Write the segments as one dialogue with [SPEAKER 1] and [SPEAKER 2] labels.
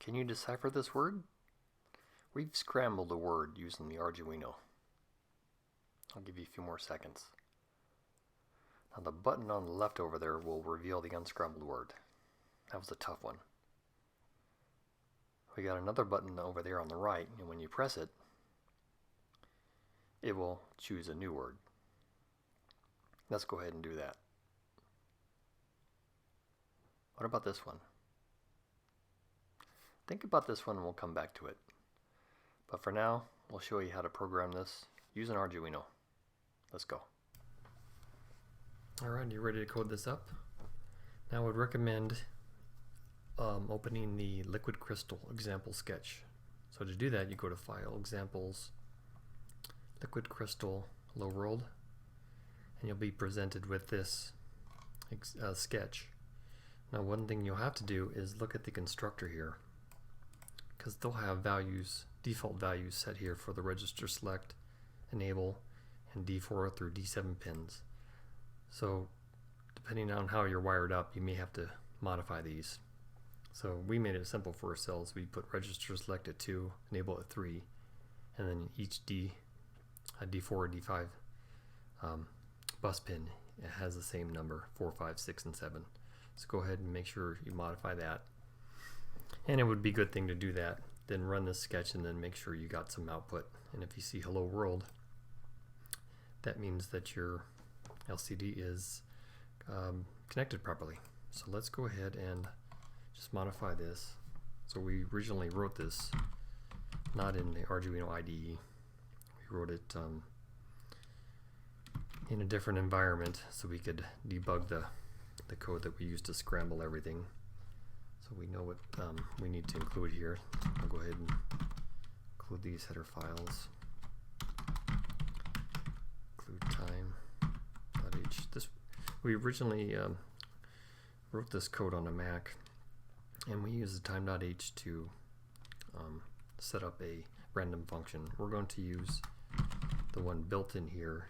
[SPEAKER 1] Can you decipher this word? We've scrambled a word using the Arduino. I'll give you a few more seconds. Now the button on the left over there will reveal the unscrambled word. That was a tough one. We got another button over there on the right, and when you press it, it will choose a new word. Let's go ahead and do that. What about this one? Think about this one and we'll come back to it. But for now, we'll show you how to program this using Arduino. Let's go. Alright, you ready to code this up? Now I would recommend opening the liquid crystal example sketch. So to do that, you go to File, Examples, Liquid Crystal, Hello World, and you'll be presented with this sketch. Now one thing you'll have to do is look at the constructor here, because they'll have values, default values set here for the register select, enable, and D4 through D7 pins. So depending on how you're wired up, you may have to modify these. So we made it simple for ourselves. We put register select at 2, enable at 3, and then each D4 or D5 bus pin, it has the same number, 4, 5, 6, and 7. So go ahead and make sure you modify that. And it would be a good thing to do that. Then run this sketch and then make sure you got some output. And if you see hello world, that means that your LCD is connected properly. So let's go ahead and just modify this. So we originally wrote this not in the Arduino IDE. We wrote it in a different environment so we could debug the code that we use to scramble everything. So we know what we need to include here. I'll go ahead and include these header files. Include time.h. We originally wrote this code on a Mac, and we use the time.h to set up a random function. We're going to use the one built in here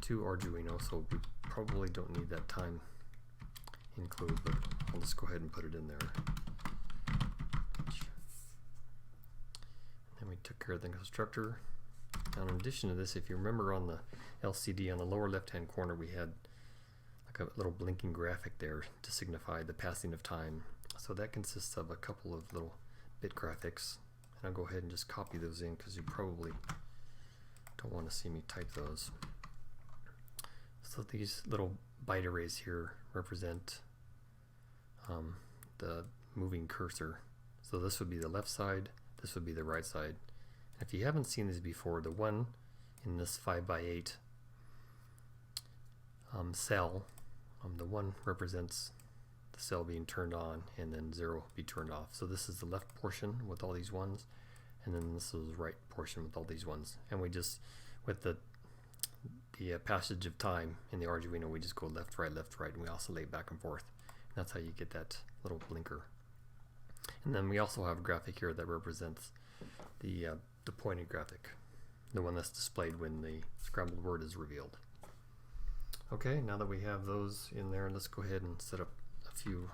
[SPEAKER 1] to Arduino, so we probably don't need that time include, but I'll just go ahead and put it in there. And we took care of the constructor. Now in addition to this, if you remember on the LCD on the lower left hand corner, we had like a little blinking graphic there to signify the passing of time. So that consists of a couple of little bit graphics, and I'll go ahead and just copy those in because you probably don't want to see me type those. So these little byte arrays here represent the moving cursor. So this would be the left side, this would be the right side. And if you haven't seen these before, the one in this 5x8 cell, the one represents the cell being turned on and then 0 be turned off. So this is the left portion with all these ones, and then this is the right portion with all these ones. And we just, with the passage of time in the Arduino, we just go left, right, and we oscillate back and forth. And that's how you get that little blinker. And then we also have a graphic here that represents the pointed graphic, the one that's displayed when the scrambled word is revealed. Okay, now that we have those in there, let's go ahead and set up a few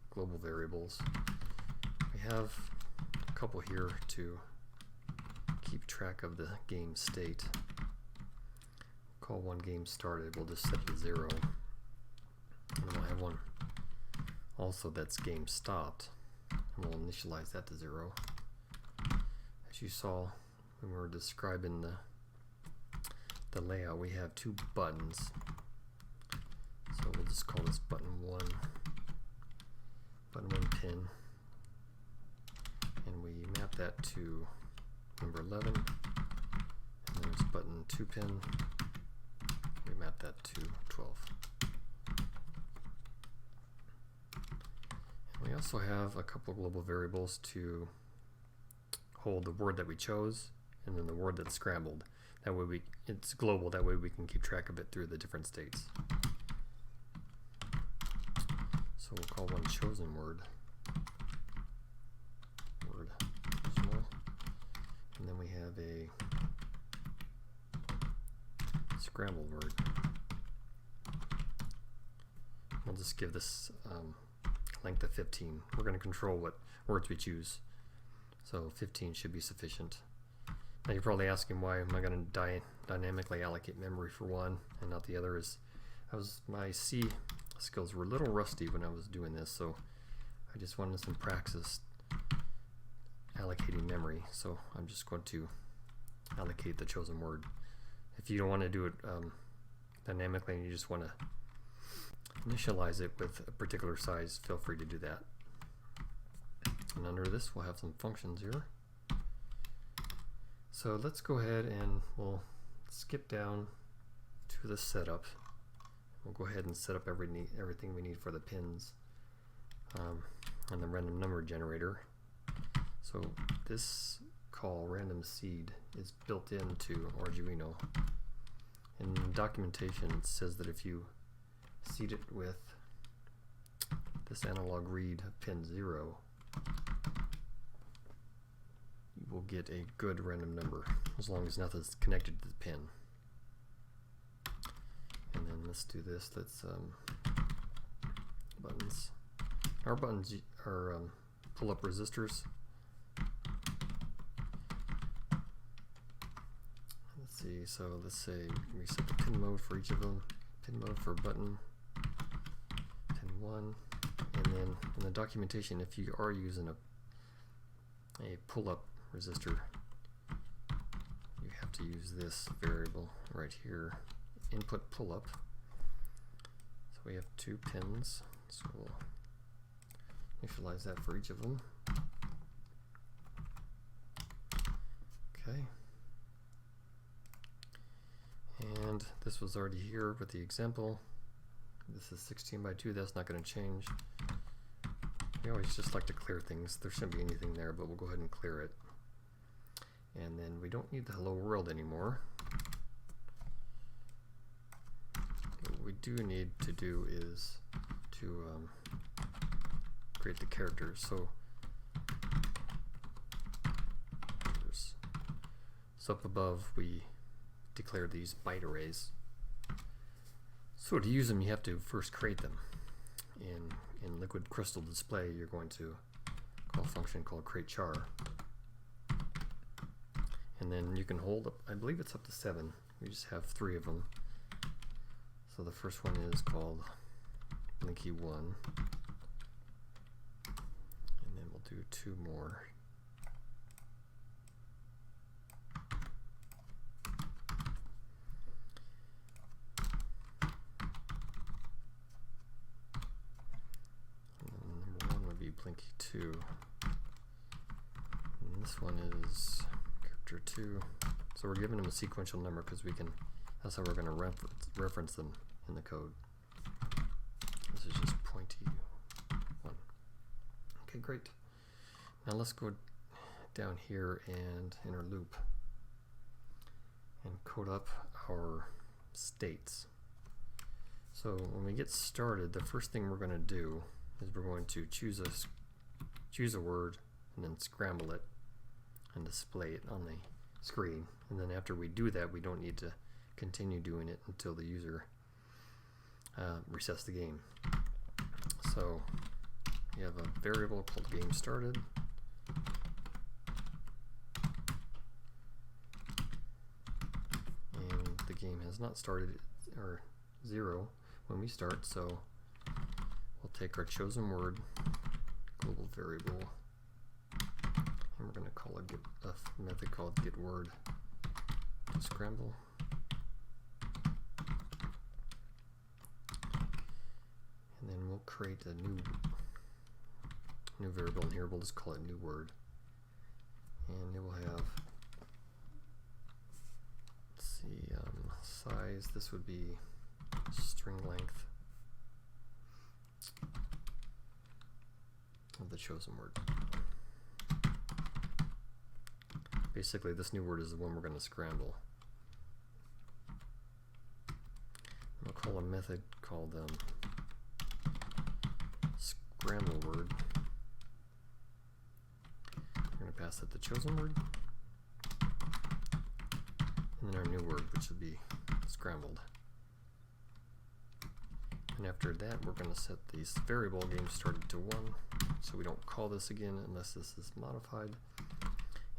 [SPEAKER 1] global variables. We have a couple here to keep track of the game state. Call one game started, we'll just set it to 0. And we'll have one also that's game stopped, and we'll initialize that to 0. As you saw when we were describing the layout, we have two buttons. So we'll just call this button 1 pin, and we map that to number 11, and there's button 2 pin. We map that to 12. And we also have a couple of global variables to hold the word that we chose and then the word that's scrambled. That way it's global, that way we can keep track of it through the different states. So we'll call one chosen word, small, and then we have a scrambled word. We'll just give this length of 15. We're going to control what words we choose. So 15 should be sufficient. Now you're probably asking, why am I going to dynamically allocate memory for one and not the other? My C skills were a little rusty when I was doing this, so I just wanted some practice allocating memory. So I'm just going to allocate the chosen word. If you don't want to do it dynamically and you just want to initialize it with a particular size, feel free to do that. And under this we'll have some functions here. So let's go ahead and we'll skip down to the setup. We'll go ahead and set up everything we need for the pins and the random number generator. So this call, random seed, is built into Arduino. In documentation it says that if you seed it with this analog read of pin 0, you will get a good random number as long as nothing's connected to the pin. And then let's do this. Let's buttons. Our buttons are pull-up resistors. Let's see. So let's say we set the pin mode for each of them. Pin mode for button, pin 1, and then in the documentation, if you are using a pull-up resistor, you have to use this variable right here, input pull-up. So we have 2 pins, so we'll initialize that for each of them. Okay. And this was already here with the example. This is 16 by 2, that's not going to change. We always just like to clear things. There shouldn't be anything there, but we'll go ahead and clear it. And then we don't need the hello world anymore. What we do need to do is to create the characters. So up above we declare these byte arrays. So to use them, you have to first create them. In Liquid Crystal Display, you're going to call a function called createChar. And then you can hold up, I believe it's up to 7. We just have 3 of them. So the first one is called Blinky1. And then we'll do 2 more. Blinky 2. And this one is character 2. So we're giving them a sequential number because that's how we're going to reference them in the code. This is just pointy 1. Okay, great. Now let's go down here and in our loop and code up our states. So when we get started, the first thing we're going to do is we're going to choose a word and then scramble it and display it on the screen. And then after we do that, we don't need to continue doing it until the user resets the game. So we have a variable called game started. And the game has not started, or 0 when we start, so we'll take our chosen word, global variable, and we're going to call a method called getWord to Scramble. And then we'll create a new variable in here. We'll just call it new word, and it will have, let's see, size. This would be string length of the chosen word. Basically, this new word is the one we're going to scramble. We'll call a method called Scramble word. We're going to pass it the chosen word, and then our new word, which would be scrambled. And after that, we're going to set this variable game started to 1, so we don't call this again unless this is modified.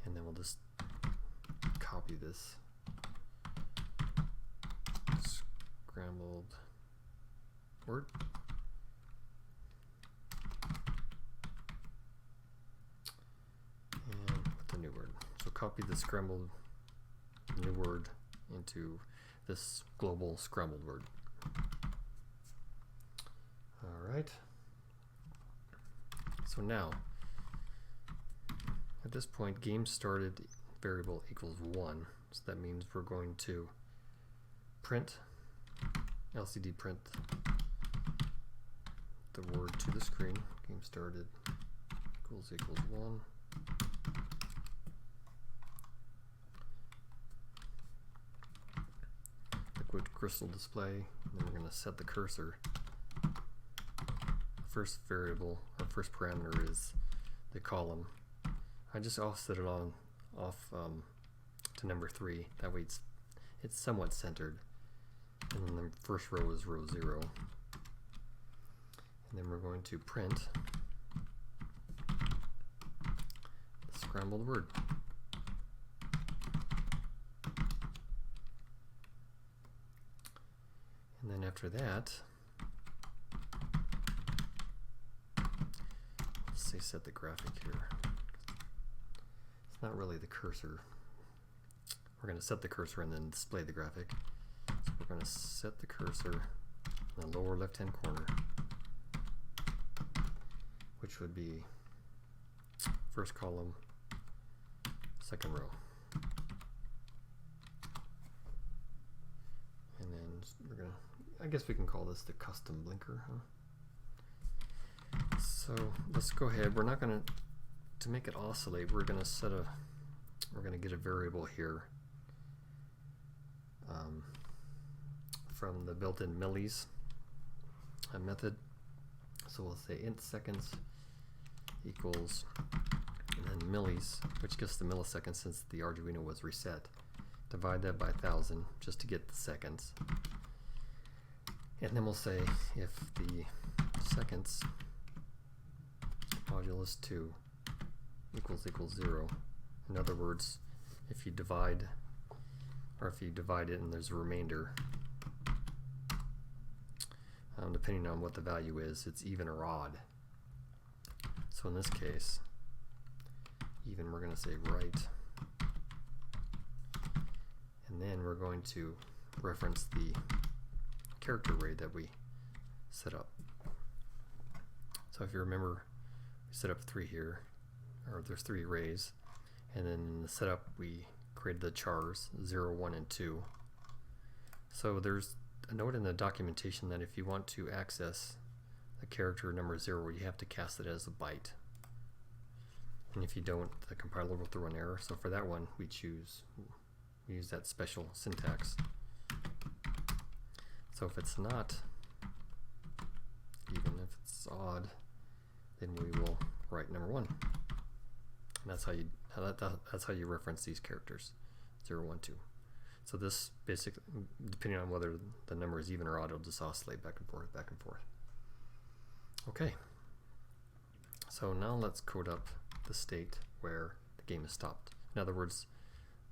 [SPEAKER 1] And then we'll just copy this scrambled word. And with the new word. So copy the scrambled new word into this global scrambled word. Alright. So now, at this point, game started variable equals 1. So that means we're going to print, LCD print the word to the screen. Game started equals 1. Liquid crystal display. And then we're going to set the cursor. First variable, or first parameter, is the column. I just offset it off to number 3. That way it's somewhat centered. And then the first row is row 0. And then we're going to print the scrambled word. And then after that, let's say set the graphic here. It's not really the cursor. We're going to set the cursor and then display the graphic. So we're going to set the cursor in the lower left-hand corner, which would be first column, second row. And then we're going to, I guess we can call this the custom blinker, huh? So let's go ahead. We're not going to make it oscillate, we're going to get a variable here from the built-in millis method. So we'll say int seconds equals, and then millis, which gets the milliseconds since the Arduino was reset. Divide that by 1,000 just to get the seconds. And then we'll say if the seconds modulus 2 equals 0. In other words, if you divide it and there's a remainder, depending on what the value is, it's even or odd. So in this case, even, we're going to say right, and then we're going to reference the character array that we set up. So if you remember, we set up 3 here, or there's 3 arrays, and then in the setup we created the chars 0, 1, and 2. So there's a note in the documentation that if you want to access the character number 0, you have to cast it as a byte. And if you don't, the compiler will throw an error. So for that one, we use that special syntax. So if it's not even, if it's odd, then we will write number 1. And that's how you reference these characters, 0, 1, 2. So this basically, depending on whether the number is even or odd, it'll just oscillate back and forth, back and forth. Okay. So now let's code up the state where the game is stopped. In other words,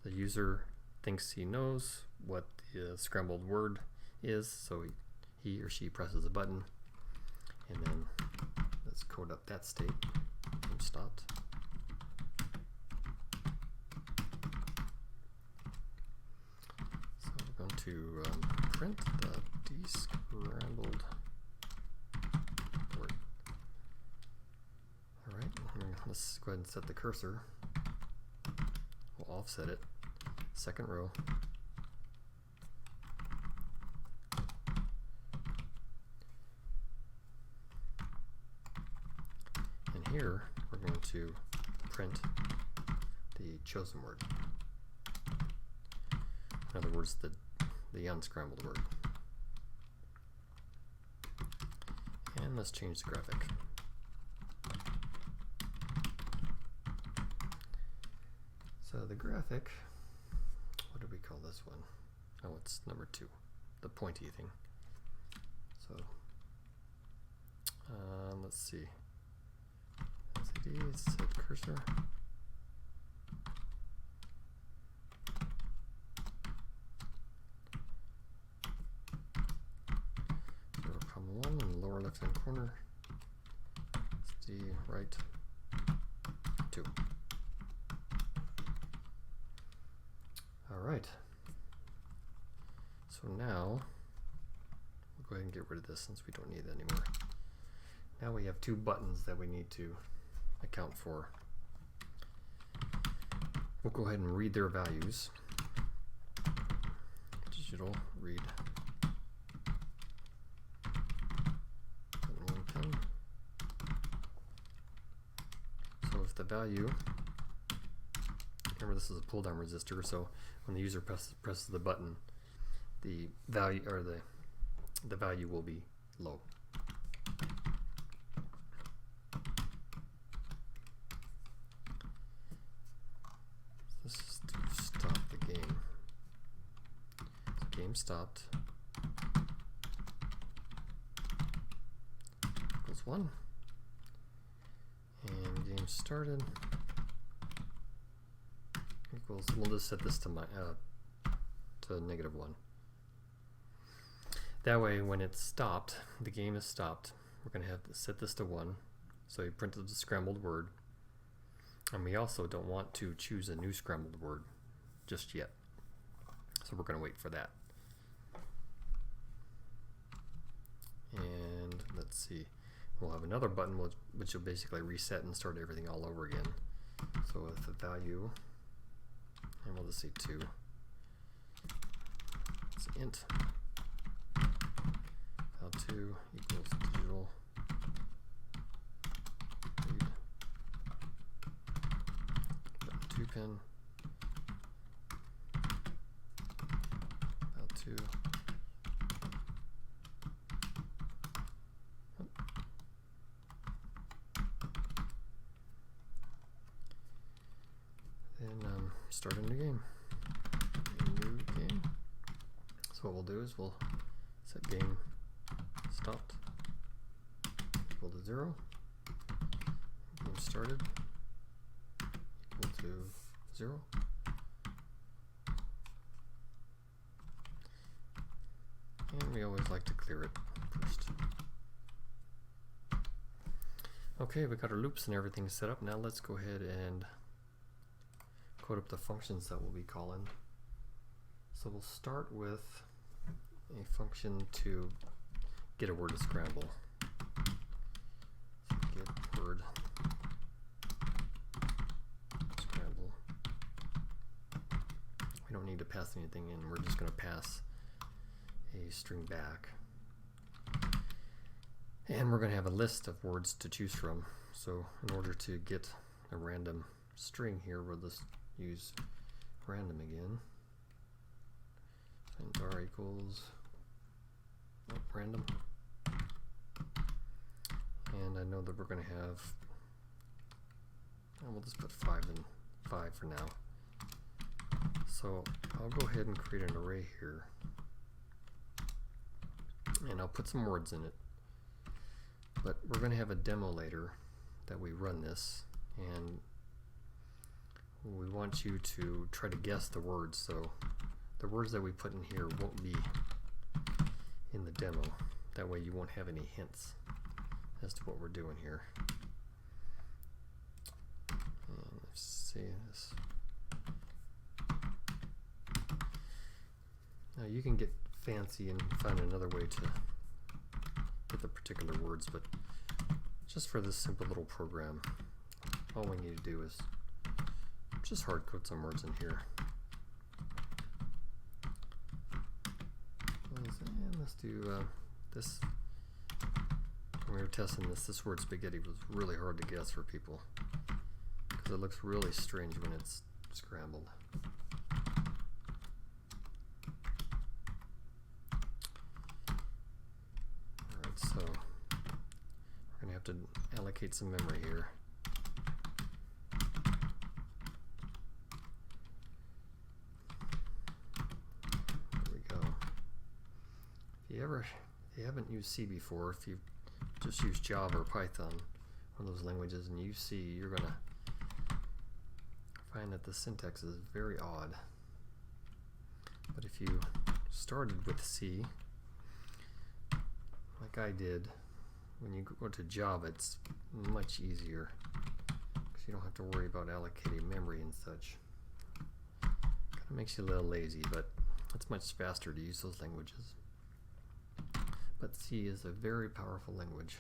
[SPEAKER 1] the user thinks he knows what the scrambled word is, so he or she presses a button, and then let's code up that state. Game stopped. So we're going to print the descrambled word. Alright, let's go ahead and set the cursor. We'll offset it. Second row. And here we're going to print the chosen word. In other words, the unscrambled word. And let's change the graphic. So the graphic, what do we call this one? Oh, it's number 2, the pointy thing. So Let's see. LCD, set cursor. 0.1 in the lower left hand corner. SD right 2. Alright. So now we'll go ahead and get rid of this since we don't need it anymore. Now we have two buttons that we need to account for. We'll go ahead and read their values. Digital read. Button 1 pin. So if the value, remember this is a pull down resistor, so when the user presses the button, the value or the value will be low. This is to stop the game. So game stopped. Equals 1. And game started equals, we'll just set this to my to -1. That way when it's stopped, the game is stopped, we're going to have to set this to 1. So you printed the scrambled word. And we also don't want to choose a new scrambled word just yet. So we're going to wait for that. And let's see. We'll have another button which will basically reset and start everything all over again. So with the value, and we'll just say 2. It's int. Val2 equals digital read. 2 pin. Val2. Then start a new game. So what we'll do is we'll set game stopped equal to 0. Game started equal to 0. And we always like to clear it first. Okay, we got our loops and everything set up. Now let's go ahead and code up the functions that we'll be calling. So we'll start with a function to get a word to scramble. So get word scramble. We don't need to pass anything in, we're just going to pass a string back. And we're going to have a list of words to choose from. So in order to get a random string here, we'll just use random again. And r equals random. And I know that we're going to have, and we'll just put 5 in 5 for now. So I'll go ahead and create an array here. And I'll put some words in it. But we're going to have a demo later that we run this, and we want you to try to guess the words. So the words that we put in here won't be in the demo. That way you won't have any hints as to what we're doing here. And let's see this. Now you can get fancy and find another way to get the particular words, but just for this simple little program, all we need to do is just hard code some words in here. And let's do this. When we were testing this word spaghetti was really hard to guess for people because it looks really strange when it's scrambled. Alright, so we're going to have to allocate some memory here. If you haven't used C before, if you've just use Java or Python, one of those languages, and you see, you're going to find that the syntax is very odd. But if you started with C, like I did, when you go to Java, it's much easier because you don't have to worry about allocating memory and such. Kind of makes you a little lazy, but it's much faster to use those languages. But C is a very powerful language.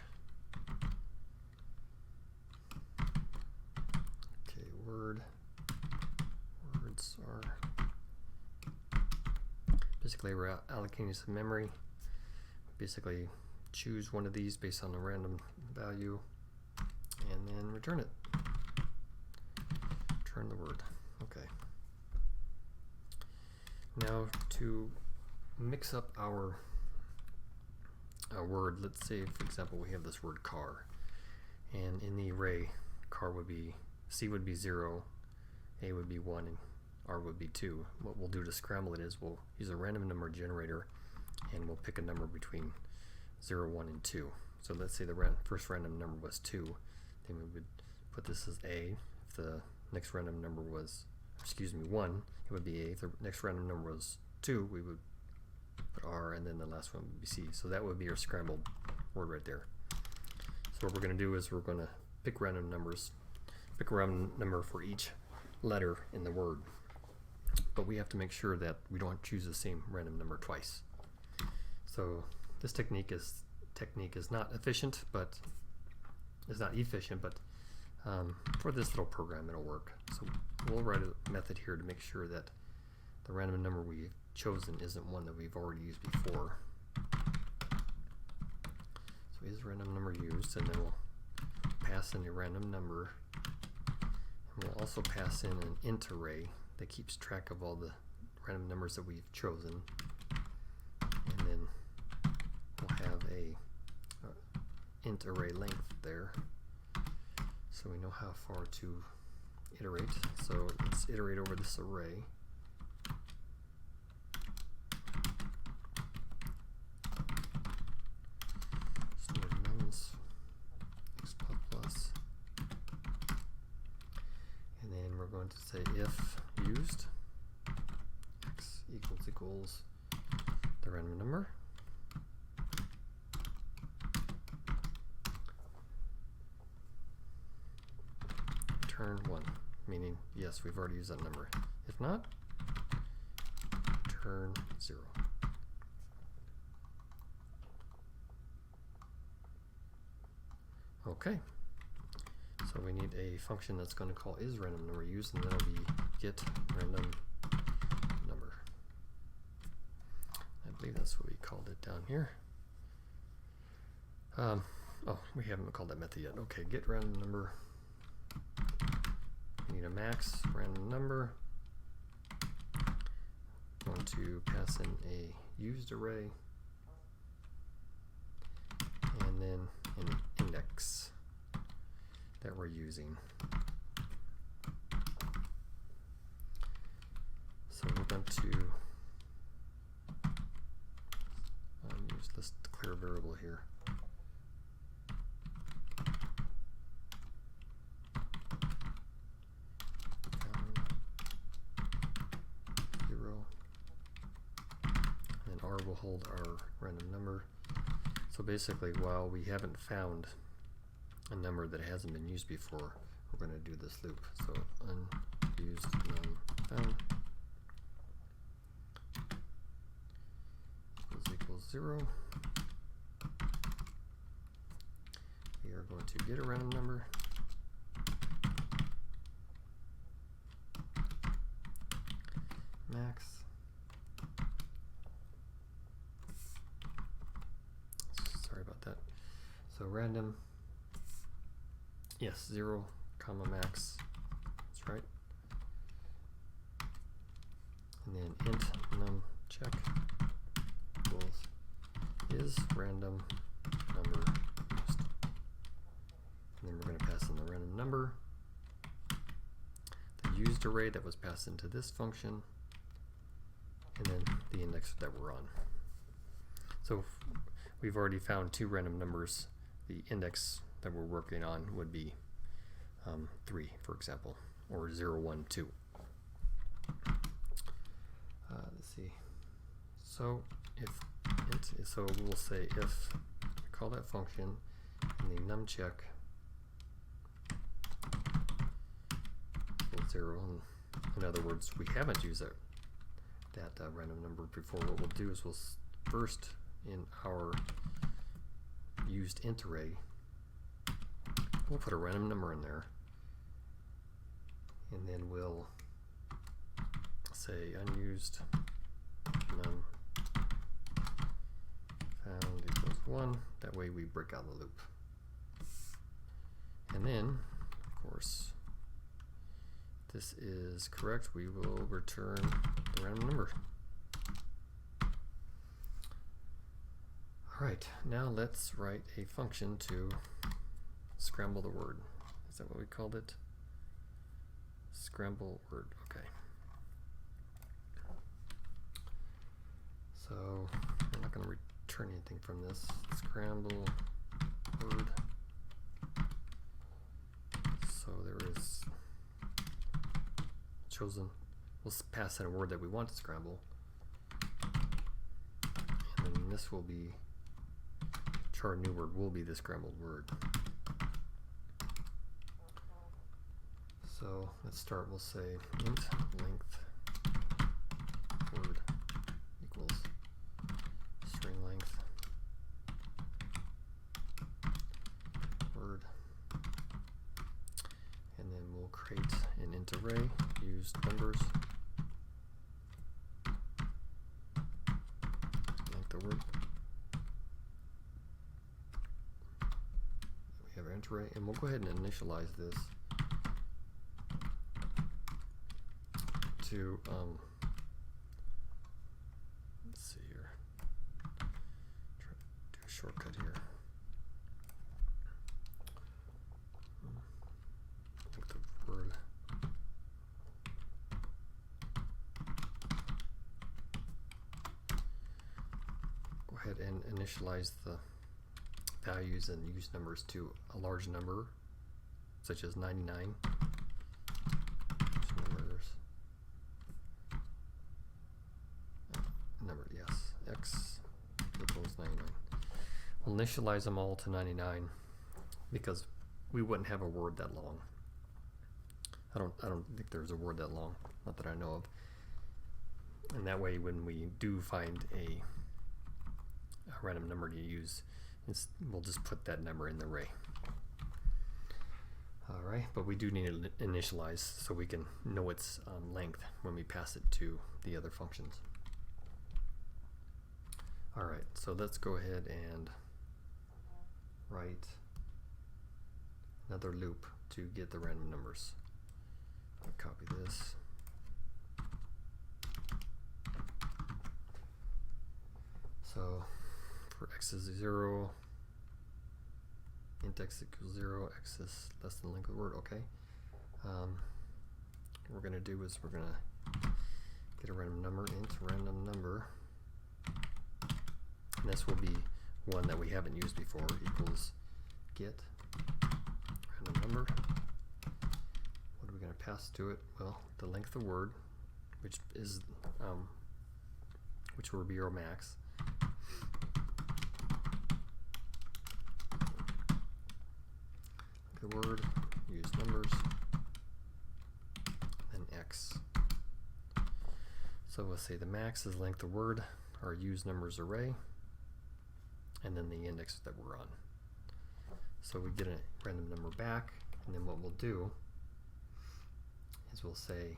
[SPEAKER 1] Okay, words are basically we're allocating some memory. Basically choose one of these based on a random value and then return it. Return the word. Okay. Now to mix up our word, let's say for example we have this word car, and in the array car would be, C would be 0, A would be 1, and R would be 2. What we'll do to scramble it is we'll use a random number generator and we'll pick a number between 0, 1, and 2. So let's say the first random number was 2, then we would put this as A. If the next random number was, 1, it would be A. If the next random number was 2, we would put R, and then the last one would be C. So that would be our scrambled word right there. So what we're going to do is we're going to pick random numbers, pick a random number for each letter in the word. But we have to make sure that we don't choose the same random number twice. So this technique is not efficient, but is not efficient, but for this little program it'll work. So we'll write a method here to make sure that the random number we've chosen isn't one that we've already used before. So is random number used, and then we'll pass in a random number, and we'll also pass in an int array that keeps track of all the random numbers that we've chosen, and then we'll have a int array length there, so we know how far to iterate. So let's iterate over this array. Store nuns x plus, and then we're going to say if used x equals the random number. Return 1, meaning yes, we've already used that number. If not, return 0. Okay, so we need a function that's going to call is random number used, and that'll be get random number. I believe that's what we called it down here. Oh, we haven't called that method yet. Okay, get random number. We need a max random number. I'm going to pass in a used array, and then an index that we're using. So we're going to use this declare variable here. R will hold our random number. So basically, while we haven't found a number that hasn't been used before, we're going to do this loop. So unused num found equals 0. We are going to get a random number. Max. Sorry about that. So random, yes, 0, comma max. That's right. And then int num check equals is random number used. And then we're going to pass in the random number, the used array that was passed into this function, and then the index that we're on. So we've already found 2 random numbers the index that we're working on would be 3, for example, or 0, 1, 2. Let's see. So so we'll say if we call that function and the num check equals 0. In other words, we haven't used that random number before. What we'll do is we'll first, in our used int array, we'll put a random number in there, and then we'll say unused num found equals 1. That way we break out the loop. And then, of course, if this is correct, we will return the random number. Alright, now let's write a function to scramble the word. Is that what we called it? Scramble word, okay. So we're not going to return anything from this. Scramble word. So there is chosen, we'll pass in a word that we want to scramble. And then this will be, our new word will be the scrambled word. So let's start, we'll say int length word equals string length word, and then we'll create an int array, used numbers, length of word. We have our int array, and we'll go ahead and initialize this to let's see here, try to do a shortcut here. Length of word. Go ahead and initialize the values and use numbers to a large number, such as 99. X equals 99. We'll initialize them all to 99 because we wouldn't have a word that long. I don't think there's a word that long, not that I know of. And that way, when we do find a random number to use, we'll just put that number in the array. All right, but we do need to initialize so we can know its length when we pass it to the other functions. Alright, so let's go ahead and write another loop to get the random numbers. I'll copy this. So for x is 0, int x equals 0, x is less than length of the word, okay. What we're going to do is we're going to get a random number, int random number. And this will be one that we haven't used before, equals get random number. What are we going to pass to it? Well, the length of the word, which is which will be our max. The word, use numbers, then x. So we'll say the max is length of word, our use numbers array, and then the index that we're on. So we get a random number back, and then what we'll do is we'll say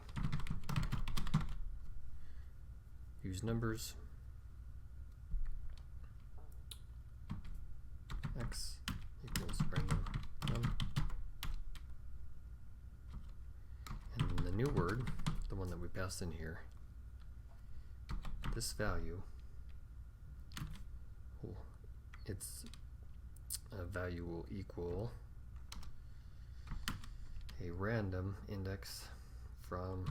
[SPEAKER 1] use numbers x equals random num, and then the new word, the one that we passed in here, this value, its value will equal a random index from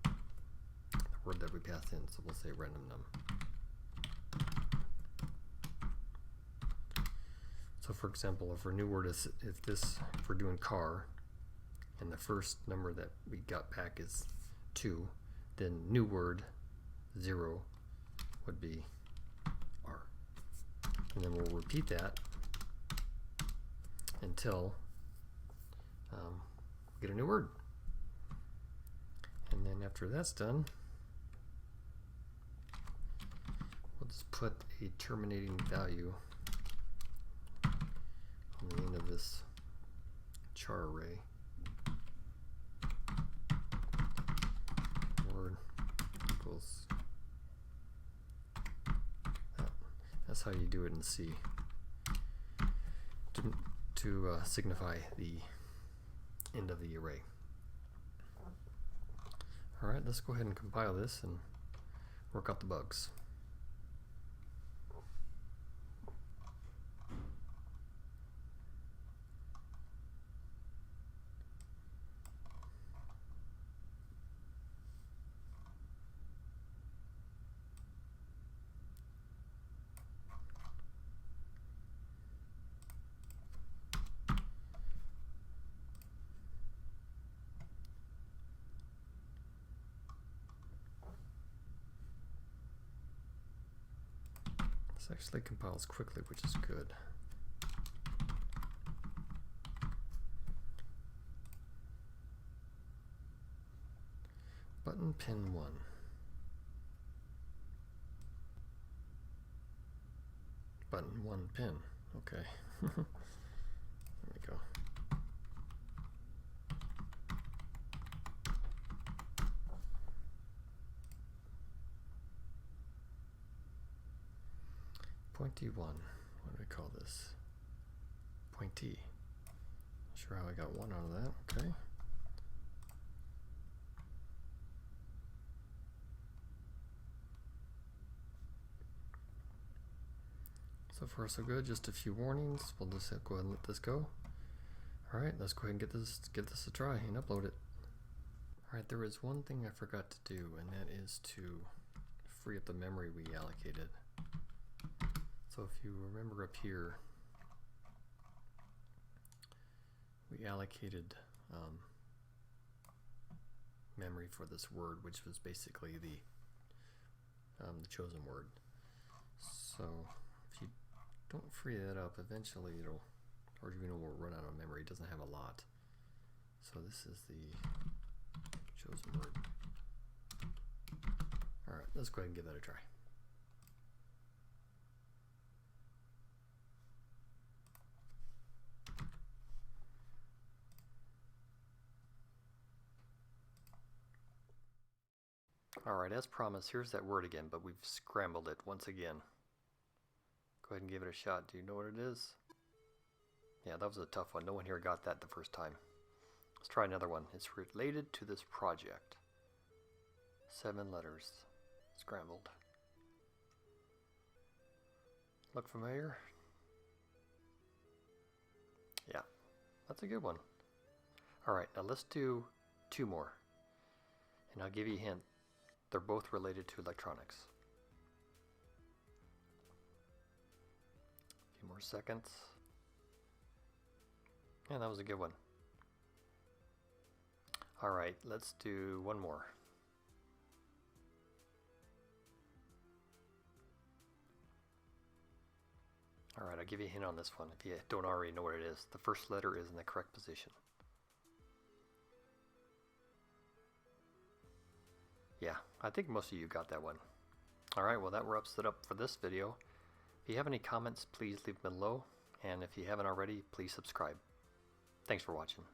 [SPEAKER 1] the word that we passed in, so we'll say random num. So for example, if our new word is, if we're doing car, and the first number that we got back is 2, then new word 0 would be R. And then we'll repeat that until we get a new word. And then after that's done, we'll just put a terminating value on the end of this char array. Word equals that. That's how you do it in C to signify the end of the array. Alright, let's go ahead and compile this and work out the bugs. This actually compiles quickly, which is good. Button pin 1. Button 1 pin. Okay. There we go. Pointy 1. What do we call this? Pointy. Not sure how I got 1 out of that. Okay. So far so good. Just a few warnings. We'll just go ahead and let this go. All right, let's go ahead and give this a try and upload it. All right, there is one thing I forgot to do, and that is to free up the memory we allocated. So if you remember up here, we allocated memory for this word, which was basically the chosen word. So if you don't free that up, eventually Arduino will run out of memory. It doesn't have a lot. So this is the chosen word. All right, let's go ahead and give that a try. Alright, as promised, here's that word again, but we've scrambled it once again. Go ahead and give it a shot. Do you know what it is? Yeah, that was a tough one. No one here got that the first time. Let's try another one. It's related to this project. 7 letters. Scrambled. Look familiar? Yeah, that's a good one. Alright, now let's do 2 more. And I'll give you a hint. They're both related to electronics. A few more seconds. Yeah, that was a good one. Alright, let's do 1 more. Alright, I'll give you a hint on this one if you don't already know what it is. The first letter is in the correct position. Yeah, I think most of you got that one. Alright, well that wraps it up for this video. If you have any comments, please leave them below. And if you haven't already, please subscribe. Thanks for watching.